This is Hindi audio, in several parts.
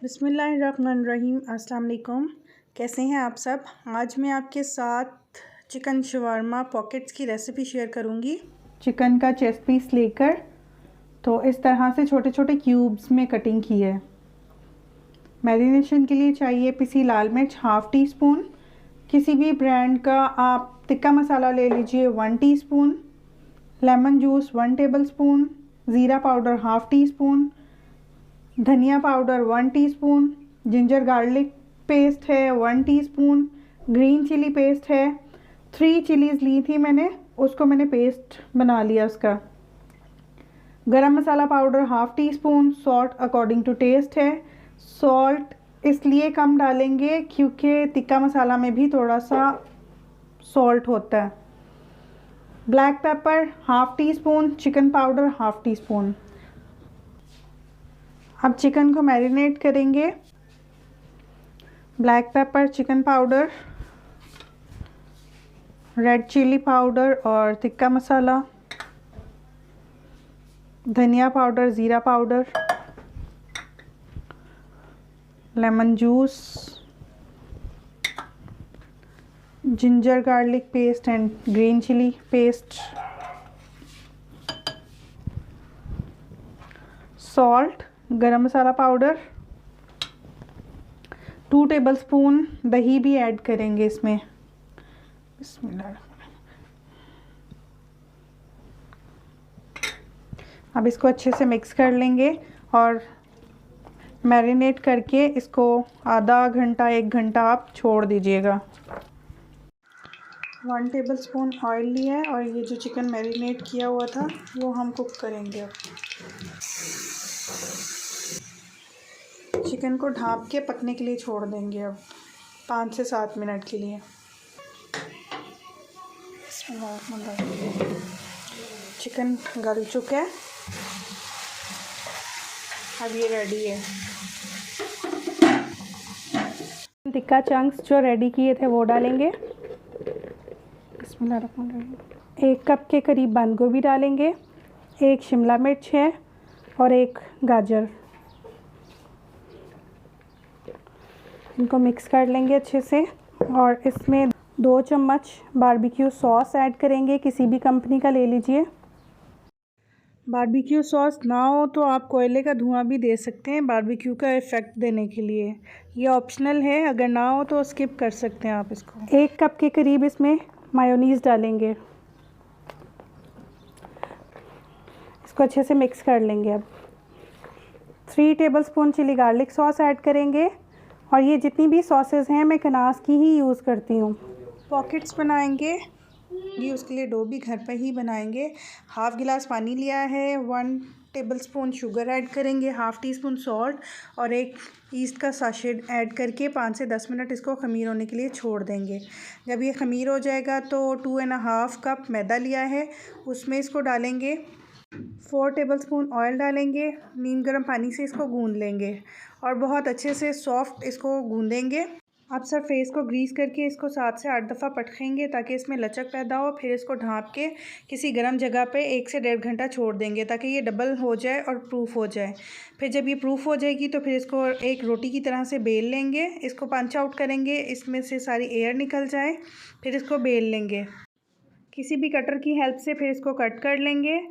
बिस्मिल्लाहिर्रहमानिर्रहीम। अस्सलाम वालेकुम। कैसे हैं आप सब? आज मैं आपके साथ चिकन शवारमा पॉकेट्स की रेसिपी शेयर करूंगी। चिकन का चेस्ट पीस लेकर तो इस तरह से छोटे छोटे क्यूब्स में कटिंग की है। मैरिनेशन के लिए चाहिए पिसी लाल मिर्च हाफ़ टी स्पून, किसी भी ब्रांड का आप टिक्का मसाला ले लीजिए 1 टीस्पून, लेमन जूस 1 टेबलस्पून, ज़ीरा पाउडर हाफ़ टी स्पून, धनिया powder 1 teaspoon, ginger garlic paste है 1 टीस्पून, ग्रीन चिली पेस्ट है 3 चिलीज़ ली थी मैंने, उसको मैंने पेस्ट बना लिया उसका। Garam masala powder half teaspoon, salt according to taste है। सॉल्ट इसलिए कम डालेंगे क्योंकि टिक्का मसाला में भी थोड़ा सा सॉल्ट होता है। Black pepper half teaspoon, chicken powder half teaspoon. अब चिकन को मैरिनेट करेंगे। Black pepper, chicken powder, red chilli powder और टिक्का मसाला, धनिया पाउडर, ज़ीरा powder, lemon juice, ginger garlic paste and green chilli paste, salt, garam masala powder, 2 tablespoon दही भी ऐड करेंगे इसमें। बिस्मिल्लाह। अब इसको अच्छे से मिक्स कर लेंगे और मैरिनेट करके इसको आधा घंटा 1 घंटा आप छोड़ दीजिएगा। 1 टेबलस्पून ऑयल लिया है और ये जो चिकन मैरिनेट किया हुआ था वो हम कुक करेंगे। अब चिकन को ढाँप के पकने के लिए छोड़ देंगे अब 5 से 7 मिनट के लिए। चिकन गल चुका है, अब ये रेडी है। टिक्का चंक्स जो रेडी किए थे वो डालेंगे। बिस्मिल्लाहिर्रहमानिर्रहीम। 1 कप के करीब बंद गोभी डालेंगे, 1 शिमला मिर्च है और 1 गाजर। इनको मिक्स कर लेंगे अच्छे से और इसमें 2 चम्मच बारबेक्यू सॉस ऐड करेंगे। किसी भी कंपनी का ले लीजिए। बारबेक्यू सॉस ना हो तो आप कोयले का धुआं भी दे सकते हैं बारबेक्यू का इफ़ेक्ट देने के लिए। ये ऑप्शनल है, अगर ना हो तो स्किप कर सकते हैं आप इसको। 1 कप के करीब इसमें मायोनीज़ डालेंगे। इसको अच्छे से मिक्स कर लेंगे। अब 3 tablespoon chilli garlic sauce add करेंगे और ये जितनी भी सॉसेस हैं मैं कनास की ही यूज़ करती हूँ। पॉकेट्स बनाएंगे, ये उसके लिए डो भी घर पर ही बनाएंगे। हाफ़ गिलास पानी लिया है, 1 टेबलस्पून शुगर ऐड करेंगे, हाफ़ टी स्पून सॉल्ट और 1 ईस्ट का साशेट ऐड करके 5 से 10 मिनट इसको ख़मीर होने के लिए छोड़ देंगे। जब ये ख़मीर हो जाएगा तो 2.5 कप मैदा लिया है, उसमें इसको डालेंगे। 4 टेबलस्पून ऑयल डालेंगे, नीम गर्म पानी से इसको गूंद लेंगे और बहुत अच्छे से सॉफ्ट इसको गूंदेंगे। अब सरफेस को ग्रीस करके इसको 7 से 8 दफ़ा पटखेंगे ताकि इसमें लचक पैदा हो। फिर इसको ढाँप के किसी गर्म जगह पे 1 से 1.5 घंटा छोड़ देंगे ताकि ये डबल हो जाए और प्रूफ हो जाए। फिर जब ये प्रूफ हो जाएगी तो फिर इसको एक रोटी की तरह से बेल लेंगे। इसको पंच आउट करेंगे, इसमें से सारी एयर निकल जाए, फिर इसको बेल लेंगे। किसी भी कटर की हेल्प से फिर इसको कट कर लेंगे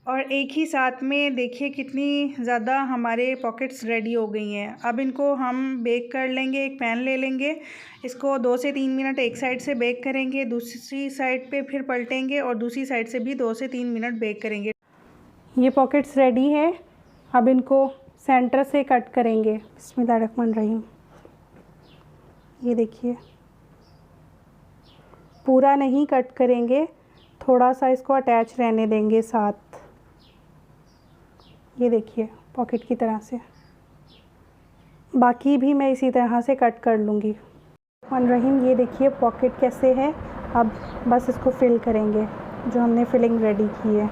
और एक ही साथ में देखिए कितनी ज़्यादा हमारे पॉकेट्स रेडी हो गई हैं। अब इनको हम बेक कर लेंगे। एक पैन ले लेंगे, इसको 2 से 3 मिनट एक साइड से बेक करेंगे, दूसरी साइड पे फिर पलटेंगे और दूसरी साइड से भी 2 से 3 मिनट बेक करेंगे। ये पॉकेट्स रेडी हैं। अब इनको सेंटर से कट करेंगे। बिस्मिल्लाहिर्रहमानिर्रहीम। ये देखिए, पूरा नहीं कट करेंगे, थोड़ा सा इसको अटैच रहने देंगे साथ। ये देखिए पॉकेट की तरह से, बाकी भी मैं इसी तरह से कट कर लूँगी। रहीम, ये देखिए पॉकेट कैसे है। अब बस इसको फिल करेंगे जो हमने फिलिंग रेडी की है।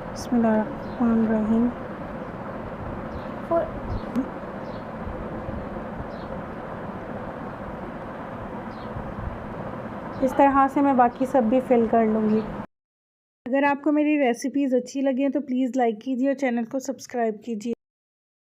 बिस्मिल्लाहिर्रहमानिर्रहीम। इस तरह से मैं बाकी सब भी फिल कर लूँगी। अगर आपको मेरी रेसिपीज़ अच्छी लगें तो प्लीज़ लाइक कीजिए और चैनल को सब्सक्राइब कीजिए।